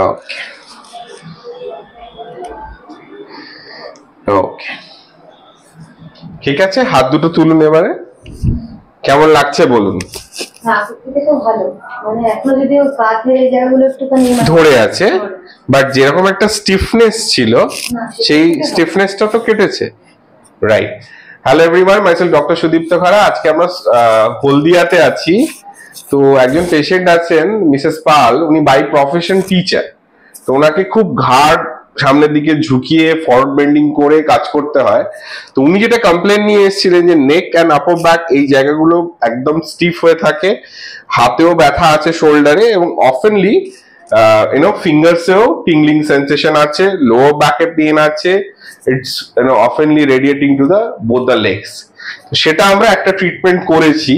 ওকে ওকে, ঠিক আছে, হাত দুটো তুলুন এবারে। কেমন লাগছে বলুন? ধরে আছে, বাট যেরকম একটা স্টিফনেস ছিল সেই স্টিফনেসটা তো কেটেছে, right? Hello everyone, myself doctor Sudipta খাড়া। আজকে আমরা হলদিয়াতে আছি। তো একজন পেশেন্ট আছেন মিসেস পাল, উনি বাই প্রফেশন টিচার। তো ওনাকে খুব ঘাড় সামনের দিকে ঝুঁকিয়ে ফরওয়ার্ড বেন্ডিং করে কাজ করতে হয়। তো উনি যেটা কমপ্লেন নিয়ে এসেছিলেন যে নেক অ্যান্ড আপার ব্যাক এই জায়গাগুলো একদম স্টিফ হয়ে থাকে, হাতেও ব্যথা আছে শোল্ডারে, এবং অফেনলি ফিঙ্গার্সেও টিংলিং সেন্সেশন আছে, লোয়ার ব্যাকে পেন আছে, it's oftenly radiating to the both the legs. সেটা আমরা একটা ট্রিটমেন্ট করেছি,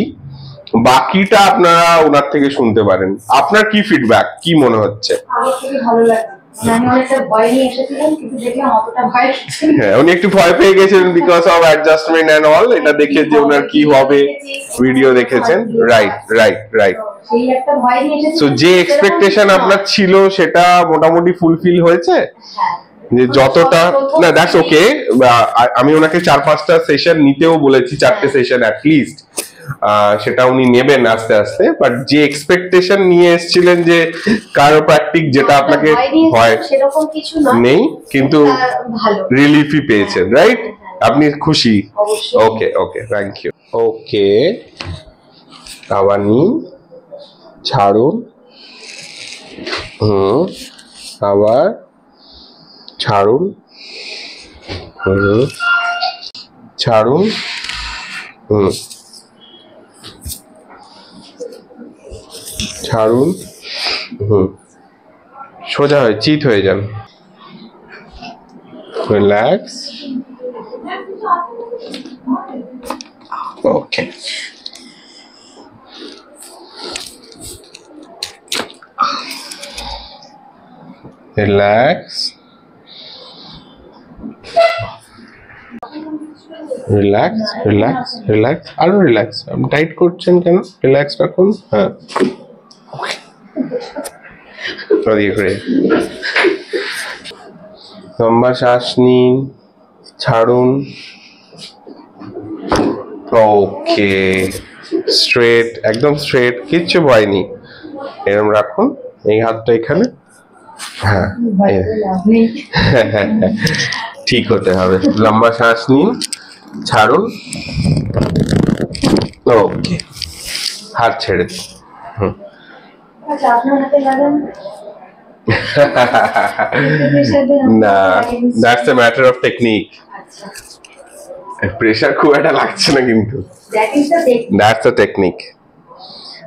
বাকিটা আপনারা ওনার থেকে শুনতে পারেন। আপনার কি ফিডব্যাক, কি মনে হচ্ছে? আমার খুবই ভালো লাগে। উনি একটু ভয় পেয়ে গেছেন because of adjustment and all. এটা দেখে যে ওনার কি হবে, ভিডিও দেখেছেন, রাইট রাইট রাইট। সো যে এক্সপেকটেশন আপনার ছিল সেটা মোটামুটি ফুলফিল হয়েছে, যে যতটা না, দ্যাটস ওকে। আমি ওনাকে 4-5টা সেশন নিতেও বলেছি, 4টে সেশন অ্যাটলিস্ট, সেটা উনি নেবেন আস্তে আস্তে। বাট যে এক্সপেকটেশন নিয়ে এসেছিলেন যে কায়োপ্র্যাকটিক, যেটা আপনাকে হয় সেরকম কিছু নেই, কিন্তু রিলিফই পেয়েছেন, রাইট? আপনি খুশি? ওকে ওকে, থ্যাংক ইউ। ওকে, আবার নিন, ছাড়ুন, আবার ছাড়ুন, ছাড়ুন, ছাড়ুন, সোজা হয়ে চিত হয়ে যান, রিল্যাক্স। ওকে, রিল্যাক্স, রিল্যাক্স, রিল্যাক্স, রিল্যাক্স, আরো রিল্যাক্স। আপনি টাইট করছেন কেন? রিল্যাক্স রাখুন। হ্যাঁ, লম্বা শ্বাস নিন, ছাড়ুন। ওকে, স্ট্রেট, একদম স্ট্রেট, কিচ্ছু ভয় নেই। এরকম রাখুন, এই হাতটা এখানে। হ্যাঁ, ঠিক হতে হবে। লম্বা শ্বাস নিন, ছাড়ুন। ওকে, হাত ছেড়ে দিন। না, that's a matter of technique. Pressure খুব একটা লাগছে না, কিন্তু দ্যাটস এ টেকনিক।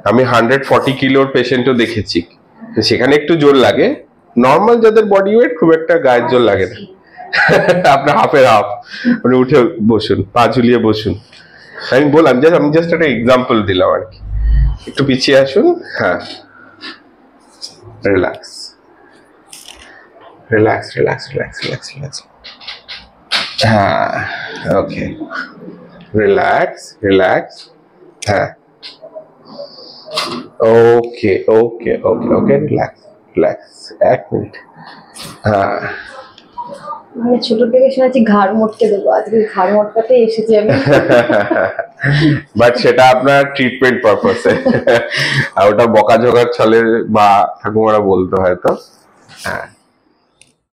আমি 140 কিলোর পেশেন্টও দেখেছি, সেখানে একটু জোর লাগে। নর্মাল যাদের বডি ওয়েট খুব একটা গায়ের জোর লাগে না। আপনার হাফের হাফ, মানে উঠে বসুন, পা ঝুলিয়ে বসুন। আমি বললাম, আমি জাস্ট একটা এক্সাম্পল দিলাম আর কি। একটু পিছিয়ে আসুন। হ্যাঁ, relax, relax, relax, relax, relax, relax. হ্যাঁ, ওকে, রিল্যাক্স, রিল্যাক্স। হ্যাঁ, ওকে ওকে ওকে ওকে, রিল্যাক্স, রিল্যাক্স। 1 মিনিট। হ্যাঁ, আমি ছোট থেকে শুনেছি ঘাড় মোটকে দেবো, আজকে ঘাড় মোটকাতে এসেছি আমি। বাট সেটা আপনার ট্রিটমেন্ট পারপাসে, আর ওটা বকাঝকার ছলে বা ঠাকুমারা বলতো হয়তো। হ্যাঁ।